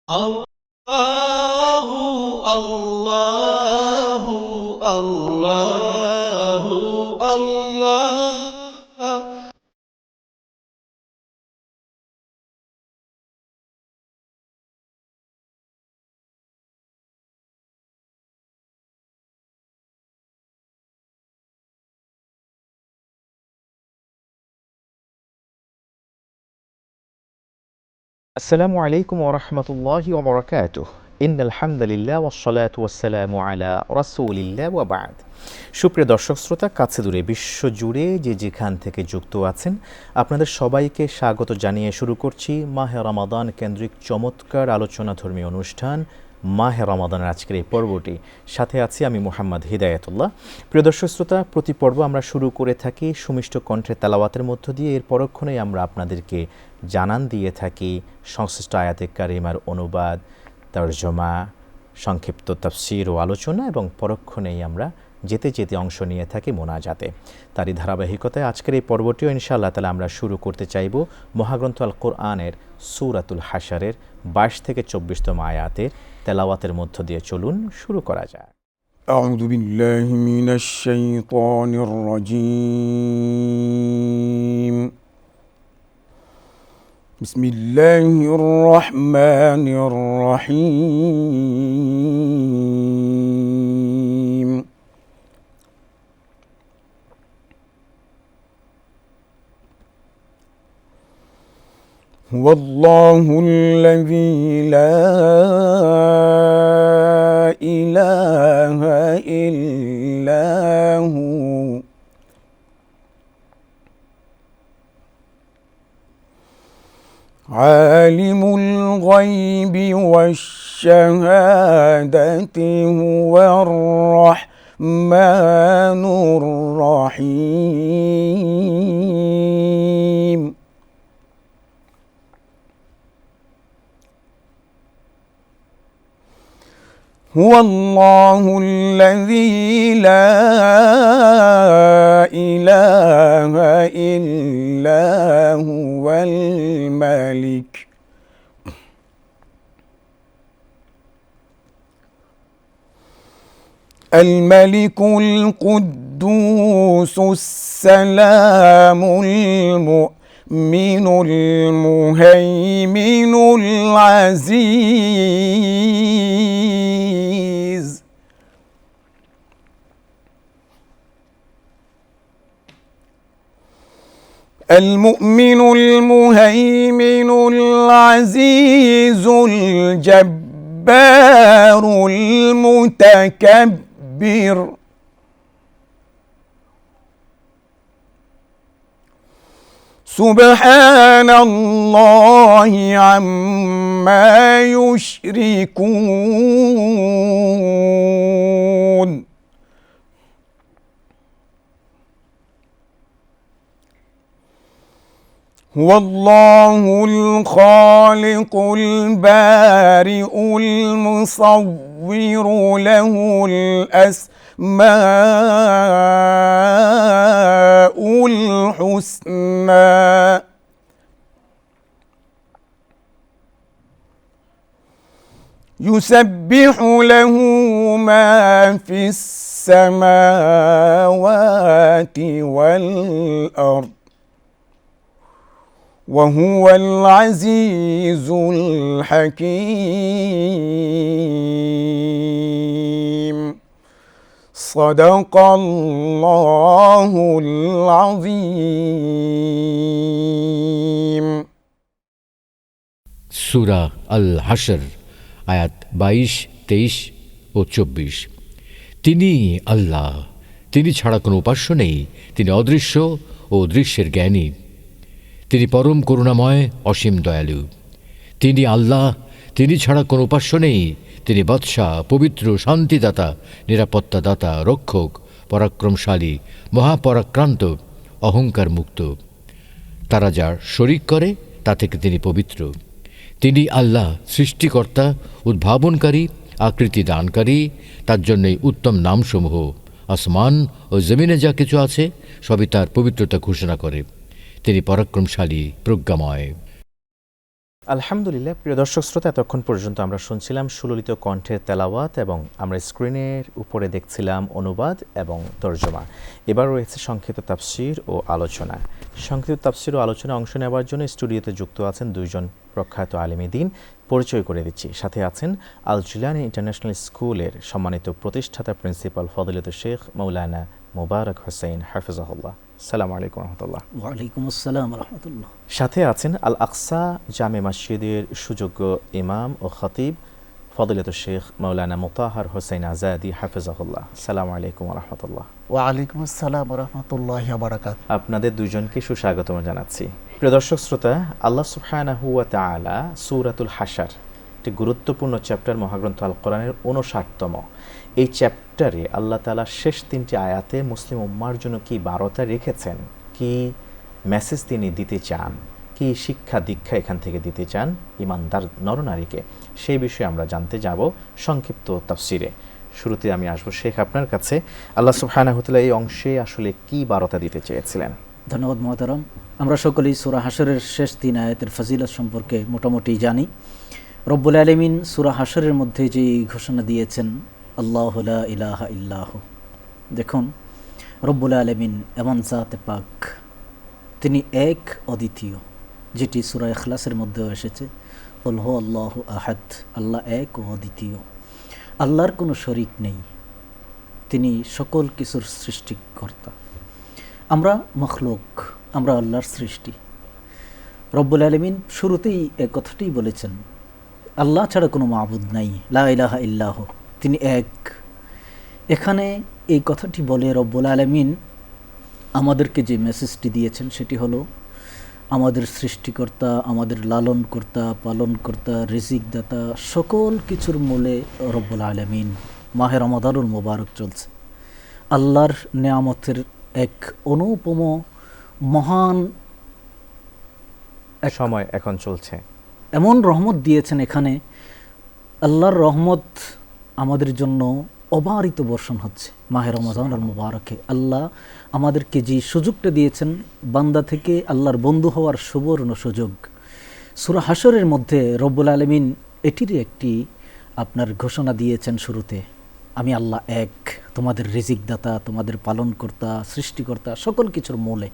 আল্লাহু আল্লাহু আল্লাহু আল্লাহ। আসসালামু আলাইকুম ওরহমতুল্লাহি ওবরাকাতুহ। ইন্নাল হামদুলিল্লাহ ওয়াসসালাতু ওয়াসসালামু আলা রাসূলিল্লাহ ওয়া বা'দ। সুপ্রিয় দর্শক শ্রোতা, কাছে দূরে বিশ্ব জুড়ে যে যেখান থেকে যুক্ত আছেন, আপনাদের সবাইকে স্বাগত জানিয়ে শুরু করছি মাহে রমাদান কেন্দ্রিক চমৎকার আলোচনা ধর্মীয় অনুষ্ঠান মাহে রমাদানের আজকের এই পর্বটি। সাথে আছি আমি মুহাম্মদ হিদায়াতুল্লাহ। প্রিয় দর্শক শ্রোতা, প্রতি পর্ব আমরা শুরু করে থাকি সুমিষ্ট কণ্ঠে তেলাওয়াতের মধ্য দিয়ে। এর পরক্ষণেই আমরা আপনাদেরকে জানান দিয়ে থাকি সংশ্লিষ্ট আয়াতে কারিমার অনুবাদ, তরজমা, সংক্ষিপ্ত তাফসীর ও আলোচনা, এবং পরক্ষণেই আমরা যেতে যেতে অংশ নিয়ে থাকি মোনাজাতে। তারই ধারাবাহিকতায় আজকের এই পর্বটিও ইনশাআল্লাহ তাআলা আমরা শুরু করতে চাইব মহাগ্রন্থ আল কোরআনের সূরাতুল হাশরের ২২ থেকে ২৪তম আয়াতের তেলাওয়াতের মধ্য দিয়ে। চলুন শুরু করা যাক। أعوذ بالله من الشيطان الرجيم. بسم الله الرحمن الرحيم. هو الله الذي لا إله إلا هو عالم الغيب والشهادة هو الرحمن الرحيم. هو الله الذي لا إله إلا هو الملك القدوس السلام المؤمن المهيمن العزيز المؤمن المهيمن العزيز الجبار المتكبر سبحان الله عما يشركون. هو الله الخالق البارئ المصور له الأسماء الحسنى يسبح له ما في السماوات والأرض وهو العزيز الحكيم. صدق الله العظيم. সূরা আল হাশর আয়াত ২২, ২৩ ও ২৪। তিনি আল্লাহ, তিনি ছাড়া কোনো উপাস্য নেই। তিনি অদৃশ্য ও দৃশ্যের জ্ঞানী। তিনি পরম করুণাময়, অসীম দয়ালু। তিনি আল্লাহ, তিনি ছাড়া কোনো উপাস্য নেই। তিনি বাদশাহ, পবিত্র, শান্তিদাতা, নিরাপত্তাদাতা, রক্ষক, পরাক্রমশালী, মহাপরাক্রান্ত, অহংকার মুক্ত। তারা যা শরিক করে তা থেকে তিনি পবিত্র। তিনি আল্লাহ, সৃষ্টিকর্তা, উদ্ভাবনকারী, আকৃতি দানকারী। তার জন্যই উত্তম নামসমূহ। আসমান ও জমিনে যা কিছু আছে সবই তার পবিত্রতা ঘোষণা করে। তিনি পরাক্রমশালী, প্রজ্ঞাময়। আলহামদুলিল্লাহ। প্রিয় দর্শক শ্রোতা, এতক্ষণ পর্যন্ত আমরা শুনছিলাম সুললিত কণ্ঠের তেলাওয়াত এবং আমরা স্ক্রিনের উপরে দেখছিলাম অনুবাদ এবং তর্জমা। এবার রয়েছে সংক্ষিপ্ত তাফসির ও আলোচনা। সংক্ষিপ্ত তাফসির ও আলোচনা অংশ নেওয়ার জন্য স্টুডিওতে যুক্ত আছেন দুইজন প্রখ্যাত আলেমে দ্বীন। পরিচয় করে দিচ্ছি। সাথে আছেন আল জিলানী ইন্টারন্যাশনাল স্কুলের সম্মানিত প্রতিষ্ঠাতা প্রিন্সিপাল ফজিলতুল শেখ মাওলানা মোবারক হোসেন হাফিজাহুল্লাহ। আসসালামু আলাইকুম রহমতুল্লাহ। ওয়ালাইকুম আসসালাম রহমতুল্লাহ। সাথে আছেন আল আকসা জামে মসজিদের সুযোগ্য ইমাম ও খতিব ফজিলতুল শেখ মাওলানা মোতাহার হোসেন আজাদি হাফিজাহুল্লাহ। আসসালামু আলাইকুম রহমতুল্লাহ। ওয়ালাইকুম আসসালাম রহমতুল্লাহ বারাকাত। আপনাদের দুজনকে সুস্বাগতম জানাচ্ছি। প্রিয় দর্শক শ্রোতা, আল্লাহ সুবহানাহু ওয়া তাআলা সূরাতুল হাশর, একটি গুরুত্বপূর্ণ চ্যাপ্টার মহাগ্রন্থ আল কোরআনের 59তম। এই চ্যাপ্টারে আল্লাহ তাআলা শেষ 3টি আয়াতে মুসলিম উম্মার জন্য কি বার্তা রেখেছেন, কি মেসেজ তিনি দিতে চান, কি শিক্ষা দীক্ষা এখান থেকে দিতে চান ইমানদার নরনারীকে, সেই বিষয়ে আমরা জানতে যাব সংক্ষিপ্ত তাফসিরে। শুরুতে আমি আসবো শেখ আপনার কাছে। আল্লাহ সুবহানাহু ওয়া তাআলা এই অংশে আসলে কি বার্তা দিতে চেয়েছিলেন? ধন্যবাদ মুহতারাম। আমরা সকলেই সূরা হাশরের শেষ 3 আয়াতের ফজিলত সম্পর্কে মোটামুটি জানি। রব্বুল আলামিন সূরা হাশরের মধ্যে যে ঘোষণা দিয়েছেন, আল্লাহু লা ইলাহা ইল্লাহু। দেখুন, রব্বুল আলামিন এমন জাতে পাক, তিনি এক অদ্বিতীয়, যেটি সূরা ইখলাসের মধ্যেও এসেছে, কুল হু আল্লাহু আহাদ, আল্লাহ এক ও অদ্বিতীয়, আল্লাহর কোনো শরীক নেই, তিনি সকল কিছুর সৃষ্টিকর্তা। আমরা মখলুক, আমরা আল্লাহর সৃষ্টি। রব্বুল আলামিন শুরুতেই এক কথাটি বলেছেন, আল্লাহ ছাড়া কোনো মাবুদ নাই, লা ইলাহা ইল্লাহু, তিনি এক। এখানে এই কথাটি বলে রব্বুল আলামিন আমাদেরকে যে মেসেজটি দিয়েছেন সেটি হলো, আমাদের সৃষ্টিকর্তা, আমাদের লালনকর্তা, পালনকর্তা, রিজিকদাতা, সকল কিছুর মূলে রব্বুল আলামিন। মাহে রমাদানুল মোবারক চলছে, আল্লাহর নেয়ামতের এক অনুপম মহান সময় এখন চলছে। এমন রহমত দিয়েছেন এখানে, আল্লাহর রহমত আমাদের জন্য অবারিত বর্ষণ হচ্ছে মাহে রমাদানুল মোবারকে। আল্লাহ আমাদেরকে যে সুযোগটা দিয়েছেন বান্দা থেকে আল্লাহর বন্ধু হওয়ার সুবর্ণ সুযোগ, সূরা হাশরের মধ্যে রব্বুল আলামিন এটির একটি আপনার ঘোষণা দিয়েছেন শুরুতে, আমি আল্লাহ এক, তোমাদের রিজিকদাতা, তোমাদের পালনকর্তা, সৃষ্টিকর্তা, সকল কিছুর মূলে।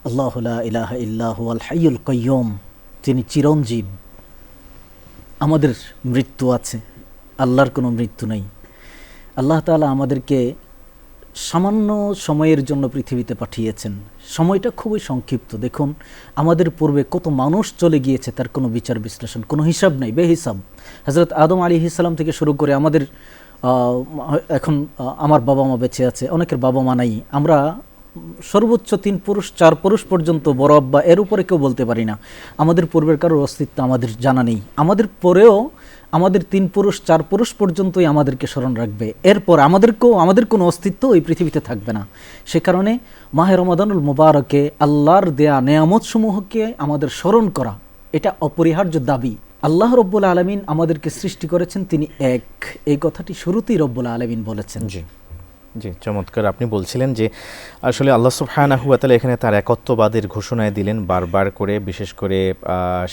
আল্লাহু লা ইলাহা ইল্লাহু আল হাইয়ুল কাইয়ুম, তিনি চিরঞ্জীব। আমাদের মৃত্যু আছে, আল্লাহর কোনো মৃত্যু নেই। আল্লাহ তাআলা আমাদেরকে সামান্য সময়ের জন্য পৃথিবীতে পাঠিয়েছেন, সময়টা খুবই সংক্ষিপ্ত। দেখুন, আমাদের পূর্বে কত মানুষ চলে গিয়েছে, তার কোনো বিচার বিশ্লেষণ, কোনো হিসাব নেই, বেহিসাব। হযরত আদম আলাইহিস সালাম থেকে শুরু করে আমাদের এখন আমার বাবা মা বেঁচে আছে, অনেকের বাবা মা নাই, আমরা সর্বোচ্চ 3 পুরুষ 4 পুরুষ পর্যন্ত বড় আব্বা, এর উপরে কেউ বলতে পারি না। আমাদের পূর্বের কারোর অস্তিত্ব আমাদের জানা নেই। আমাদের পরেও আমাদের 3 পুরুষ 4 পুরুষ পর্যন্তই আমাদেরকে স্মরণ রাখবে, এরপর আমাদের কোনো অস্তিত্ব এই পৃথিবীতে থাকবে না। সে কারণে মাহে রমাদানুল মুবারকে আল্লাহর দেয়া নেয়ামত সমূহকে আমাদের স্মরণ করা, এটা অপরিহার্য দাবি। আল্লাহ রব্বুল আলামিন আমাদেরকে সৃষ্টি করেছেন, তিনি এক, এই কথাটি শুরুতেই রব্বুল আলামিন বলেছেন। জি জি, চমৎকার। আপনি বলছিলেন যে আসলে আল্লাহ সুবহানাহু ওয়া তাআলা এখানে তার একত্ববাদের ঘোষণায় দিলেন বারবার করে, বিশেষ করে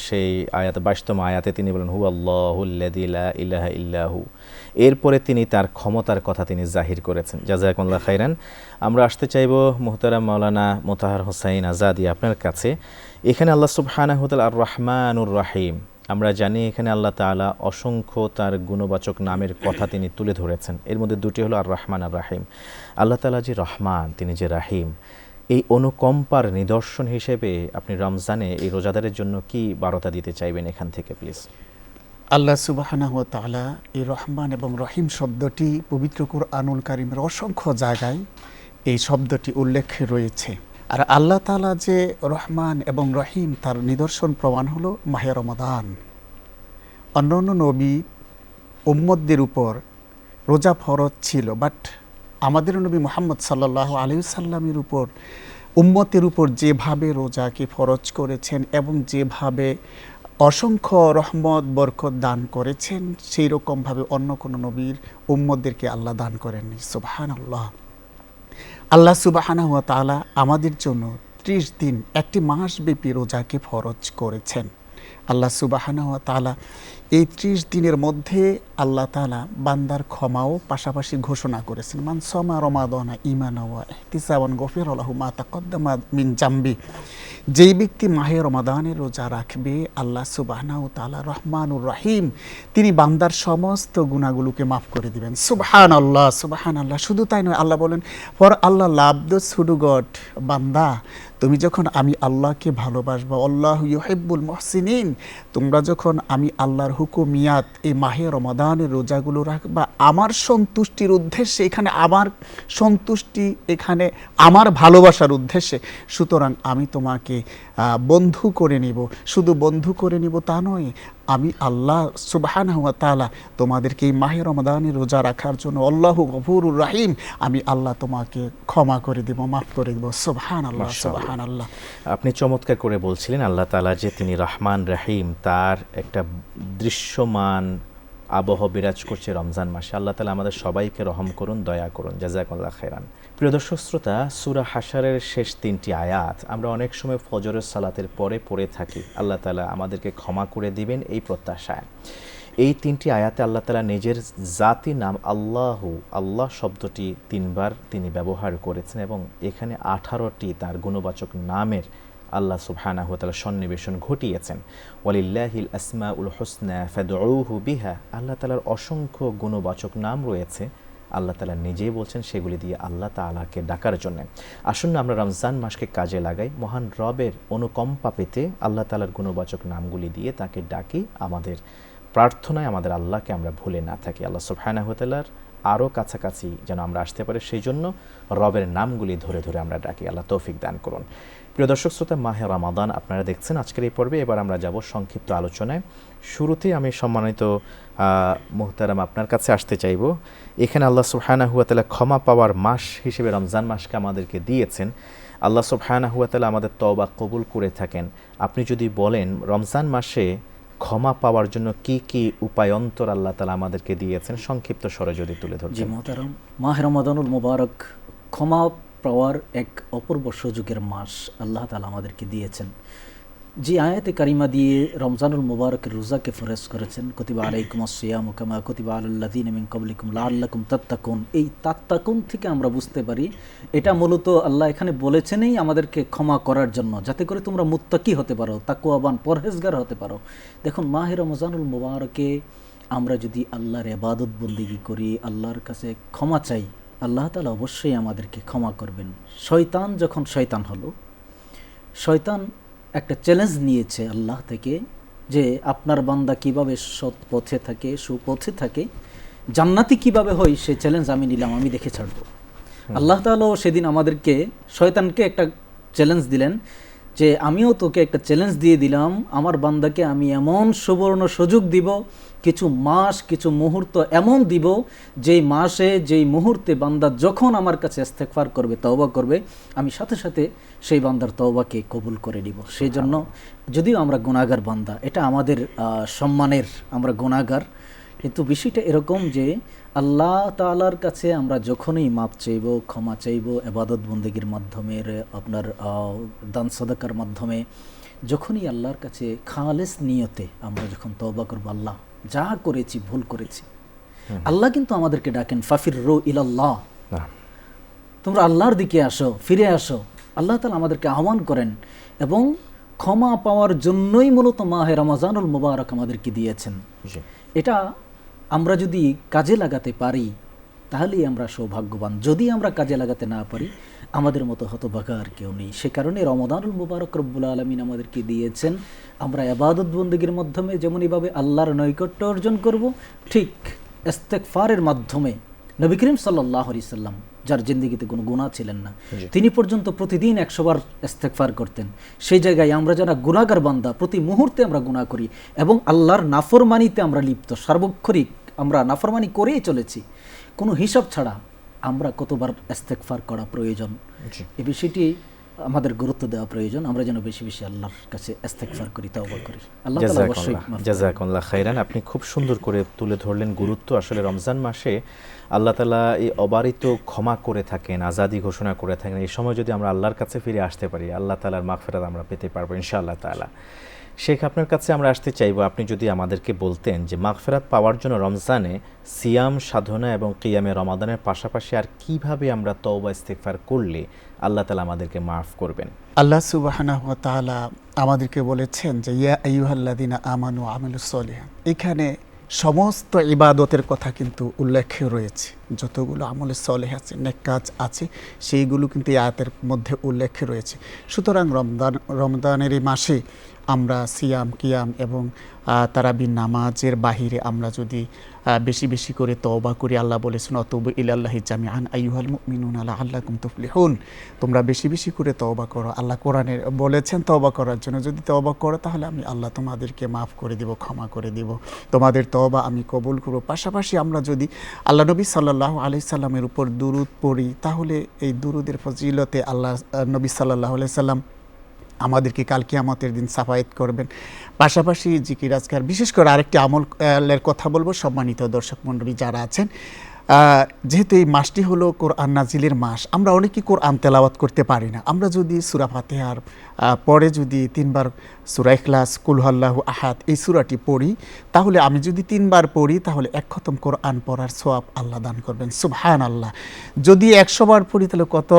সেই আয়াত 22তম আয়াতে তিনি বলেন হু আল্লাহুল্লাযী লা ইলাহা ইল্লাহু। এরপরে তিনি তার ক্ষমতার কথা তিনি জাহির করেছেন। জাযাকুমুল্লাহ খাইরান। আমরা আসতে চাইব মুহতারাম মাওলানা মোতাহার হোসেন আজাদি আপনার কাছে। এখানে আল্লাহ সুবহানাহু ওয়া তাআলা আর রহমানুর রহিম, আমরা জানি এখানে আল্লাহ তাআলা অসংখ্য তার গুণবাচক নামের কথা তিনি তুলে ধরেছেন। এর মধ্যে দুটি হলো আর রহমান আর রাহিম। আল্লাহ তাআলা যে রহমান, তিনি যে রাহিম, এই অনুকম্পার নিদর্শন হিসেবে আপনি রমজানে এই রোজাদারের জন্য কি বার্তা দিতে চাইবেন এখান থেকে প্লিজ? আল্লাহ সুবহানাহু ওয়া তাআলা এই রহমান এবং রহিম শব্দটি পবিত্র কুরআনুল কারীমের অসংখ্য জায়গায় এই শব্দটি উল্লেখ রয়েছে। আর আল্লাহ তাআলা যে রহমান এবং রহিম, তার নিদর্শন প্রমাণ হলো মাহে রমাদান। অন্যান্য নবী উম্মতদের উপর রোজা ফরজ ছিল, বাট আমাদের নবী মুহাম্মদ সাল্লাল্লাহু আলাইহি ওয়াসাল্লামের উপর, উম্মতের উপর যেভাবে রোজাকে ফরজ করেছেন এবং যেভাবে অসংখ্য রহমত বরকত দান করেছেন, সেই রকমভাবে অন্য কোনো নবীর উম্মতদেরকে আল্লাহ দান করেননি। সুবহানাল্লাহ। আল্লাহ সুবহানাহু ওয়া তাআলা আমাদের জন্য 30 দিন, একটি মাসব্যাপী রোজাকে ফরজ করেছেন। আল্লাহ সুবহানাহু ওয়া তাআলা এই 30 দিনের মধ্যে আল্লাহ তাআলা বান্দার ক্ষমাও পাশাপাশি ঘোষণা করেছেন। মান সামা রমাদানা ঈমানান ওয়া ইহতিসাবান গফিরা লাহু মা তাকদ্দামা মিন জামবি। যেই ব্যক্তি মাহে রমাদানের রোজা রাখবে, আল্লাহ সুবহানাহু ওয়া তাআলা রহমানুর রহিম, তিনি বান্দার সমস্ত গুনাহগুলোকে মাফ করে দিবেন। সুবহানাল্লাহ, সুবহানাল্লাহ। শুধু তাই নয়, আল্লাহ বলেন, for Allah love the Sudo god, বান্দা তুমি যখন আমি আল্লাহকে ভালোবাসবা, আল্লাহু ইউহিব্বুল মুহসিনিন, তোমরা যখন আমি আল্লাহর হুকুমিয়াত এই মাহে রমাদানের রোজাগুলো রাখবা আমার সন্তুষ্টির উদ্দেশ্যে, এখানে আমার সন্তুষ্টি, এখানে আমার ভালোবাসার উদ্দেশ্যে, সুতরাং আমি তোমাকে বন্ধু করে নিব। শুধু বন্ধু করে নিব তা নয়, আমি আল্লাহ সুবহানাহু ওয়া তাআলা তোমাদেরকে এই মাহে রমাদানের রোজা রাখার জন্য আল্লাহু গফুরুর রহিম, আমি আল্লাহ তোমাকে ক্ষমা করে দেব, মাফ করে দেব। সুবহানাল্লাহ, সুবহানাল্লাহ। আপনি চমৎকার করে বলছিলেন আল্লাহ তাআলা যে তিনি রহমান রহিম, তার একটা দৃশ্যমান আবহ বিরাজ করছে রমজান মাসে। আল্লাহ তাআলা আমাদের সবাইকে রহম করুন, দয়া করুন। জাযাকাল্লাহ খাইরান। প্রিয় দর্শক শ্রোতা, সূরা হাশরের শেষ 3টি আয়াত আমরা অনেক সময় ফজরের সালাতের পরে পড়ে থাকি। আল্লাহ তাআলা আমাদেরকে ক্ষমা করে দিবেন এই প্রত্যাশায়। এই 3টি আয়াতে আল্লাহ তাআলা নিজের জাতি নাম আল্লাহু, আল্লাহ শব্দটি 3বার তিনি ব্যবহার করেছেন এবং এখানে 18টি তার গুণবাচক নামের আল্লাহ সুবহানাহু ওয়া তাআলা সন্নিবেশন ঘটিয়েছেন। ওয়ালিল্লাহিল আসমাউল হুসনা ফাদউহু বিহা। আল্লাহ তাআলার অসংখ্য গুণবাচক নাম রয়েছে, আল্লাহ তাআলা নিজেই বলছেন সেগুলি দিয়ে আল্লাহ তাআলাকে ডাকার জন্য। আসুন আমরা রমজান মাসকে কাজে লাগাই, মহান রবের অনুকম্পা পেতে আল্লাহ তাআলার গুণবাচক নামগুলি দিয়ে তাকে ডাকি। আমাদের প্রার্থনায় আমাদের আল্লাহকে আমরা ভুলে না থাকি। আল্লাহ সুবহানাহু ওয়া তাআলার আরও কাছাকাছি যেন আমরা আসতে পারি, সেই জন্য রবের নামগুলি ধরে ধরে আমরা ডাকি। আল্লাহ তৌফিক দান করুন। প্রিয় দর্শক শ্রোতা, মাহে রমাদান আপনারা দেখছেন আজকের এই পর্বে। এবার আমরা যাব সংক্ষিপ্ত আলোচনায়। শুরুতেই আমি সম্মানিত মুহতারাম আপনার কাছে আসতে চাইব। এখানে আল্লাহ সুবহানাহু ওয়া তাআলা ক্ষমা পাওয়ার মাস হিসেবে রমজান মাসকে আমাদেরকে দিয়েছেন। আল্লাহ সুবহানাহু ওয়া তাআলা আমাদের তওবা কবুল করে থাকেন। আপনি যদি বলেন রমজান মাসে ক্ষমা পাওয়ার জন্য কি কি উপায়ন্তর আল্লাহ তাআলা আমাদেরকে দিয়েছেন, সংক্ষিপ্ত স্বরে যদি তুলে জি ধরছেন। মুহতারাম, মাহে রমাদানুল মুবারক ক্ষমা পাওয়ার এক অপূর্ব সুযোগের মাস আল্লাহ তাআলা আমাদেরকে দিয়েছেন। যে আয়াতে কারিমা দিয়ে রমজানুল মুবারকের রোজাকে ফরজ করেছেন, কুতিবা আলাইকুমুস সিয়ামু কামা কুতিবা আলাল্লাযিনা মিন ক্বাবলিকুম লাআল্লাকুম তাত্তাকুন। এই তাত্তাকুন থেকে আমরা বুঝতে পারি এটা মূলত আল্লাহ এখানে বলেছেনই আমাদেরকে ক্ষমা করার জন্য, যাতে করে তোমরা মুত্তাকি হতে পারো, তাকওয়াবান পরহেজগার হতে পারো। দেখুন, মাহে রমজানুল মুবারকে আমরা যদি আল্লাহর ইবাদত বন্দেগী করি, আল্লাহর কাছে ক্ষমা চাই, আল্লাহ তাআলা অবশ্যই আমাদেরকে ক্ষমা করবেন। শয়তান যখন শয়তান হলো, শয়তান একটা চ্যালেঞ্জ নিয়েছে আল্লাহ থেকে যে আপনার বান্দা কিভাবে সৎ পথে থাকে, সুপথে থাকে, জান্নাতি কিভাবে হয়, সেই চ্যালেঞ্জ আমি নিলাম, আমি দেখে ছাড়বো। আল্লাহ তাআলাও সেদিন আমাদেরকে, শয়তানকে একটা চ্যালেঞ্জ দিলেন যে আমিও তোকে একটা চ্যালেঞ্জ দিয়ে দিলাম, আমার বান্দাকে আমি এমন সুবর্ণ সুযোগ দিব, কিছু মাস কিছু মুহূর্ত এমন দিব, যেই মাসে যেই মুহূর্তে বান্দা যখন আমার কাছে ইস্তেগফার করবে, তওবা করবে, আমি সাথে সাথে সেই বান্দার তওবাকে কবুল করে নিব। সেই জন্য যদিও আমরা গুনাহগার বান্দা, এটা আমাদের সম্মানের, আমরা গুনাহগার, কিন্তু বিষয়টা এরকম যে আল্লাহ তাআলার কাছে আমরা যখনই মাপ চাইব, ক্ষমা চাইব, ইবাদত বন্দেগীর মাধ্যমে, আপনার দান সাদাকার মাধ্যমে, যখনই আল্লাহর কাছে খালেস নিয়তে আমরা যখন তওবা করব, আল্লাহ যা করেছি ভুল করেছি, আল্লাহ কিন্তু আমাদেরকে ডাকেন ফাফিররু ইলাল্লাহ, তোমরা আল্লাহর দিকে আসো, ফিরে আসো। আল্লাহ তাআলা আমাদেরকে আহ্বান করেন এবং ক্ষমা পাওয়ার জন্যই মূলত মাহে রমজানুল মুবারক আমাদেরকে দিয়েছেন। এটা আমরা যদি কাজে লাগাতে পারি তাহলেই আমরা সৌভাগ্যবান। যদি আমরা কাজে লাগাতে না পারি, আমাদের মতো হতভাগা আর কেউ নেই। সে কারণে রমাদানুল মুবারক রব্বুল আলামিন আমাদেরকে দিয়েছেন আমরা ইবাদত বন্দেগীর মাধ্যমে যেমনইভাবে আল্লাহর নৈকট্য অর্জন করব, ঠিক ইস্তেগফারের মাধ্যমে নবী করিম সাল্লাল্লাহু আলাইহি সাল্লাম, যার জিন্দেগিতে কোনো গুনাহ ছিলেন না, তিনি পর্যন্ত প্রতিদিন 100 বার ইস্তেগফার করতেন। সেই জায়গায় আমরা যারা গুনাহগার বান্দা, প্রতি মুহূর্তে আমরা গুনাহ করি এবং আল্লাহর নাফরমানিতে আমরা লিপ্ত, সার্বক্ষণিক আমরা নাফরমানি করেই চলেছি, কোনো হিসাব ছাড়া আমরা কতবার ইস্তেগফার করা প্রয়োজন, এই বিষয়টি আমাদের গুরুত্ব দেওয়া প্রয়োজন। আমরা যেন বেশি বেশি আল্লাহর কাছে ইস্তেগফার করি, তওবা করি। আল্লাহ তাআলা অবশ্যই জাযাকাল্লাহ খাইরান। আপনি খুব সুন্দর করে তুলে ধরলেন গুরুত্ব। আসলে রমজান মাসে আল্লাহ তাআলা এই অবারিত ক্ষমা করে থাকেন, আজাদি ঘোষণা করে থাকেন। এই সময় যদি আমরা আল্লাহর কাছে ফিরে আসতে পারি, আল্লাহ তাআলার মাগফিরাত আমরা পেতে পারবো ইনশাআল্লাহ তাআলা। শেখ, আপনার কাছে আমরা আসতে চাইবো, আপনি যদি আমাদেরকে বলতেন যে মাগফিরাত পাওয়ার জন্য রমজানে সিয়াম সাধনা এবং কিয়ামে রমাদানের পাশাপাশি আর কিভাবে আমরা তওবা ইস্তিগফার করলে আল্লাহ তাআলা আমাদেরকে মাফ করবেন। আল্লাহ সুবহানাহু ওয়া তাআলা আমাদেরকে বলেছেন যে ইয়া আইয়ুহাল্লাযিনা আমানু ওয়া আমিলুস সলিহাত। এখানে সমস্ত ইবাদতের কথা কিন্তু উল্লেখ রয়েছে, যতগুলো আমলে সলেহ আছে, নেক কাজ আছে, সেইগুলো কিন্তু এই আয়াতের মধ্যে উল্লেখ রয়েছে। সুতরাং রমজানের এই মাসে আমরা সিয়াম কিয়াম এবং তারাবির নামাজের বাহিরে আমরা যদি বেশি বেশি করে তওবা করি, আল্লাহ বলেছেন অতুবু ইলাল্লাহি জামিআন আইয়ুহাল মুমিনুনা লাআল্লাকুম তুফলিহুন, তোমরা বেশি বেশি করে তওবা করো। আল্লাহ কোরআনে বলেছেন তওবা করার জন্য, যদি তওবা করো তাহলে আমি আল্লাহ তোমাদেরকে মাফ করে দিব, ক্ষমা করে দিব, তোমাদের তওবা আমি কবুল করব। পাশাপাশি আমরা যদি আল্লাহ নবী সাল্লাল্লাহু আলাইহি সাল্লামের উপর দুরূদ পড়ি, তাহলে এই দুরূদের ফজিলতে আল্লাহ নবী সাল্লাল্লাহু আলাইহি সাল্লাম আমাদেরকে কাল কিয়ামতের দিন সাফায়েত করবেন। পাশাপাশি জিকির আজকার, বিশেষ করে আরেকটি আমলের কথা বলবো সম্মানিত দর্শক মণ্ডলী যারা আছেন, যেহেতু এই মাসটি হলো কোরআন নাজিলের মাস, আমরা অনেকেই কোরআন তেলাওয়াত করতে পারি না। আমরা যদি সূরা ফাতিহার পরে যদি 3 বার সূরা ইখলাস, কুল হুয়াল্লাহু আহাদ এই সূরাটি পড়ি, তাহলে আমি যদি 3 বার পড়ি তাহলে 1 খতম কোরআন পড়ার সওয়াব আল্লাহ দান করবেন। সুবহানাল্লাহ। যদি 100 বার পড়ি তাহলে কত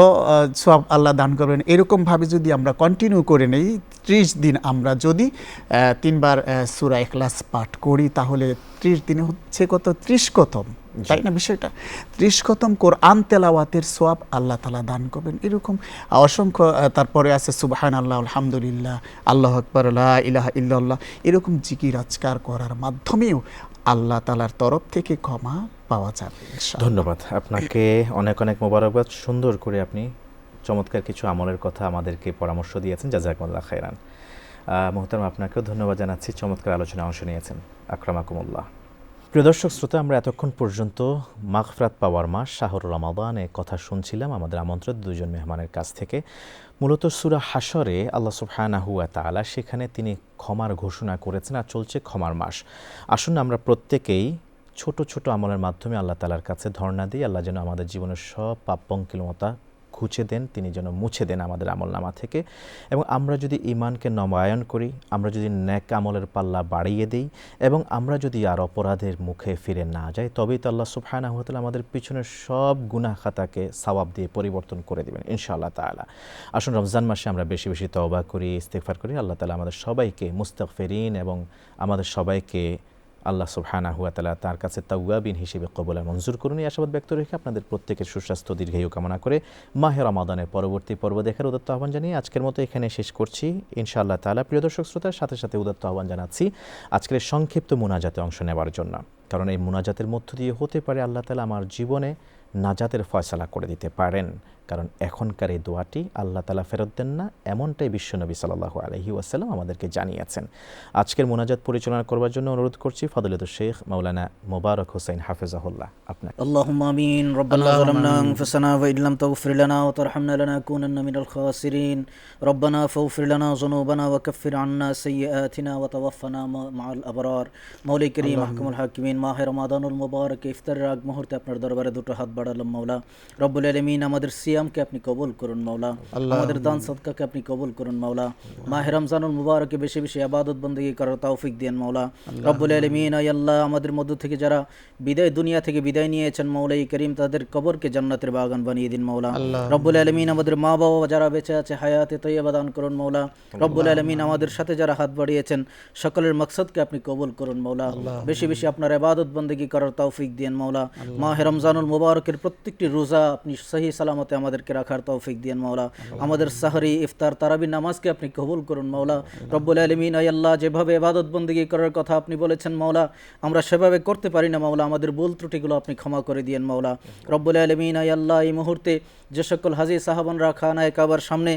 সওয়াব আল্লাহ দান করবেন। এরকমভাবে যদি আমরা কন্টিনিউ করে নেই, 30 দিন আমরা যদি 3 বার সূরা ইখলাস পাঠ করি, তাহলে 30 দিনে হচ্ছে কত, 30 খতম, তাই না বিষয়টা? 30 খতম কোরআন তেলাওয়াতের সওয়াব আল্লাহ তাআলা দান করবেন। এরকম অসংখ্য, তারপরে আছে সুবহানাল্লাহ, আলহামদুলিল্লাহ, আল্লাহু আকবার, লা ইলাহা ইল্লাল্লাহ, এরকম জিকির আজকার করার মাধ্যমেও আল্লাহ তাআলার তরফ থেকে ক্ষমা পাওয়া যাবে ইনশাআল্লাহ। ধন্যবাদ আপনাকে, অনেক অনেক মোবারকবাদ। সুন্দর করে আপনি চমৎকার কিছু আমলের কথা আমাদেরকে পরামর্শ দিয়েছেন, জাযাকুমুল্লাহ খাইরান। মুহতারাম, আপনাকেও ধন্যবাদ জানাচ্ছি, চমৎকার আলোচনায় অংশ নিয়েছেন, আকরামাকুমুল্লাহ। প্রিয় দর্শক শ্রোতা, আমরা এতক্ষণ পর্যন্ত মাগফিরাত পাওয়ার মাস শাহরুর রমাদানে কথা শুনছিলাম আমাদের আমন্ত্রিত দুজন মেহমানের কাছ থেকে। মূলত সূরা হাশরে আল্লাহ সুবহানাহু ওয়া তাআলা সেখানে তিনি ক্ষমার ঘোষণা করেছেন, আর চলছে ক্ষমার মাস। আসুন আমরা প্রত্যেকেই ছোট ছোট আমলের মাধ্যমে আল্লাহ তাআলার কাছে ধর্ণা দিই, আল্লাহ যেন আমাদের জীবনের সব পাপ পঙ্কিলতা ঘুচে দেন, তিনি যেন মুছে দেন আমাদের আমলনামা থেকে। এবং আমরা যদি ঈমানকে নবায়ন করি, আমরা যদি নেক আমলের পাল্লা বাড়িয়ে দিই, এবং আমরা যদি আর অপরাধের মুখে ফিরে না যাই, তবেই তো আল্লাহ সুবহানাহু ওয়া তাআলা আমাদের পিছনের সব গুনাহ খাতাকে সওয়াব দিয়ে পরিবর্তন করে দেবেন ইনশাআল্লাহ তাআলা। আসুন রমজান মাসে আমরা বেশি বেশি তওবা করি, ইস্তিগফার করি। আল্লাহ তাআলা আমাদের সবাইকে মুস্তাগফিরিন এবং আমাদের সবাইকে আল্লাহ সুবহানাহু ওয়া তাআলা তার কাছে তাওয়াবিন হিসেবে কবুল আর মঞ্জুর করুন। এই আশাবাদ ব্যক্ত রেখে আপনাদের প্রত্যেকের সুস্বাস্থ্য দীর্ঘায়ু কামনা করে মাহে রমাদানের পরবর্তী পর্ব দেখার উদাত্ত আহ্বান জানিয়ে আজকের মতো এখানে শেষ করছি ইনশাআল্লাহ তাআলা। প্রিয় দর্শক শ্রোতার সাথে সাথে উদাত্ত আহ্বান জানাচ্ছি আজকের সংক্ষিপ্ত মুনাজাতে অংশ নেওয়ার জন্য, কারণ এই মুনাজাতের মধ্য দিয়ে হতে পারে আল্লাহ তাআলা আমার জীবনে নাজাতের ফয়সালা করে দিতে পারেন। কারণ এখনকার এই দোয়াটি আল্লাহ তাআলা ফেরত দেন না, এমনটাই বিশ্বনবী সাল্লাল্লাহু আলাইহি ওয়াসাল্লাম আমাদেরকে জানিয়েছেন। আজকের মোনাজাত পরিচালনা করবার জন্য অনুরোধ করছি ফজিলাতুল শেখ মাওলানা মোবারক হোসেন হাফেজাহুল্লাহ। আপনাকে اللهم آمين. ربنا ظلمنا أنفسنا وإن لم تغفر لنا وترحمنا لنكونن من الخاسرين. ربنا فاغفر لنا ذنوبنا وكفر عنا سيئاتنا وتوفنا مع الأبرار. মৌলাই করিম আহকামুল হাকিমিন, মাহে রমাদানুল মুবারক ইফতারের আগ মুহূর্তে আপনার দরবারে দুটো হাত বাড়ালাম মাওলা রব্বুল আলামিন। আমাদের সিয়ামকে আপনি কবুল করুন মাওলা, আমাদের দান সদকাকে আপনি কবুল করুন মাওলা। মাহে রমজানুল মুবারকে বেশি বেশি ইবাদত বندگی করার তৌফিক দেন মাওলা রব্বুল আলামিন। আয় আল্লাহ, আমাদের মধ্য থেকে যারা বিদায় দুনিয়া থেকে বিদায় নিয়েছেন মৌলাই করিম, তাদের কবরকে জান্নাতের বাগান বানিয়ে দিন মাওলা রব্বুল আলামিন। আমাদের মা বাবা যারা বেঁচে আছে হায়াতে তৈয়বা দান করুন মাওলা রব্বুল আলামিন। আমাদের সাথে যারা হাত বাড়িয়েছেন সকলের মাকসাদকে আপনি কবুল করুন মাওলা। বেশি বেশি আপনার ইবাদত বندگی করার তৌফিক দেন মাওলা। মাহে রমজানুল মুবারকের প্রত্যেকটি রোজা আপনি সহি সালামতে আমাদেরকে রাখার তৌফিক দেন মাওলা। আমাদের সাহরি ইফতার তারাবি নামাজকে আপনি কবুল করুন মাওলা রব্বুল আলামিন। আয় আল্লাহ, যেভাবে ইবাদত বندگی করার কথা আপনি বলেছেন মাওলা, আমরা সেভাবে করতে পারি না মাওলা, আমাদের ভুল ত্রুটিগুলো আপনি ক্ষমা করে দিয়েন মাওলা রব্বুল আলামিন। আয় আল্লাহ, এই মুহূর্তে যে সকল হাজী সাহাবানরা খানায়ে কাবার সামনে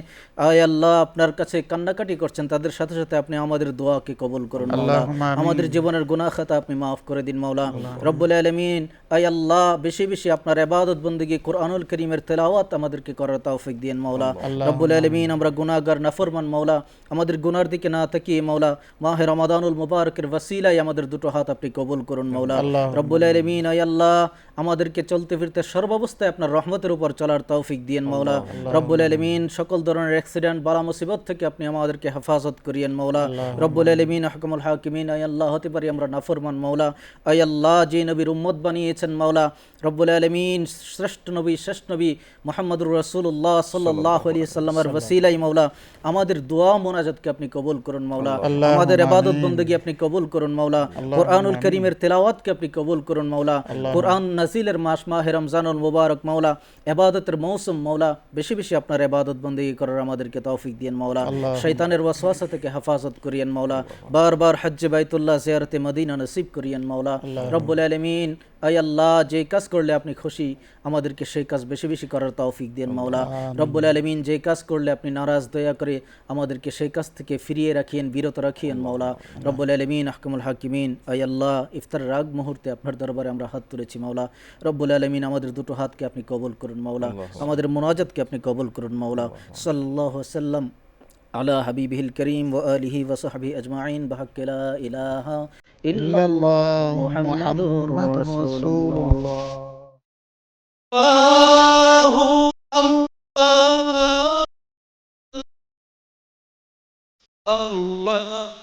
আয় আল্লাহ আপনার কাছে কান্নাকাটি করছেন, তাদের সাথে সাথে আপনি আমাদের দোয়াকে কবুল করুন মাওলা। আমাদের জীবনের গুনাহ খাতা আপনি মাফ করে দিন মাওলা রব্বুল আলামিন। আয় আল্লাহ, বেশি বেশি আপনার ইবাদত বندگی কোরআনুল কারীমের তেলাওয়াত আমাদেরকে করার তৌফিক দিয়েন মাওলা। রব্বুল আলামিন আমরা গুনাহগার নাফরমান মাওলা, আমাদের গুনার দিকে না তাকিয়ে মাওলা মাহে রমাদানুল মুবারকের ওসিলায় আমাদের দুটো হাত আপনি কবুল করুন মাওলা। রব্বুল আলামিন আয় আল্লাহ আমাদেরকে চলতে ফিরতে সর্বাবস্থায় আপনার রহমতের উপর চলার তৌফিক দিয়েন মাওলা। রব্বুল আলামিন সকল ধরনের অ্যাক্সিডেন্ট বালা মুসিবত থেকে আপনি আমাদেরকে হেফাজত করিয়েন মাওলা। রব্বুল আলামিন আহকামুল হাকিমিন আয় আল্লাহ হতে পারি আমরা নাফরমান মাওলা। আয় আল্লাহ যে নবীর উম্মত বানিয়েছেন মাওলা, রব্বুল আলামিন শ্রেষ্ঠ নবী মুহাম্মদুর রাসূলুল্লাহ সাল্লাল্লাহু আলাইহি সাল্লামের ওসিলায় মাওলা আমাদের দোয়া মোনাজাতকে আপনি কবুল করুন মাওলা। আমাদের ইবাদত বندگی আপনি কবুল করুন মাওলা। কোরআনুল কারীমের তেলাওয়াতকে আপনি কবুল করুন মাওলা। কোরআন নাজিলের মাস মাহে রমজানুল মুবারক মাওলা, ইবাদতের মৌসুম মাওলা, বেশি বেশি আপনার ইবাদত বندگی করার আমাদেরকে তৌফিক দিয়েন মাওলা। শয়তানের ওয়াসওয়াসা থেকে হেফাজত করিয়েন মাওলা। বারবার হজ্জে বাইতুল্লাহ জিয়ারতে মদিনা নসিব করিয়েন মাওলা। রব্বুল আলামিন আয় আল্লাহ যে কাজ করলে আপনি খুশি আমাদেরকে সেই কাজ বেশি বেশি করার তৌফিক দেন মাওলা। রব্বুল আলামিন যে কাজ করলে আপনি নারাজ দয়া করে আমাদেরকে সেই কাজ থেকে ফিরিয়ে রাখিয়েন, বিরত রাখিয়েন মাওলা। রব্বুল আলামিন আহকামুল হাকিমিন আয় আল্লাহ ইফতারের আগ মুহূর্তে আপনার দরবারে আমরা হাত তুলেছি মাওলা। রব্বুল আলামিন আমাদের দুটো হাতকে আপনি কবুল করুন মাওলা, আমাদের মুনাজাতকে আপনি কবুল করুন মাওলা। সাল্লাল্লাহু আলাইহি ওয়াসাল্লাম আলা হাবিবিহিল করিম ওয়া আলিহি ওয়া সাহবিহি আজমাইন বিহাক্ক লা ইলাহা ইল্লাল্লাহ মুহাম্মাদুর রাসূলুল্লাহ। Allah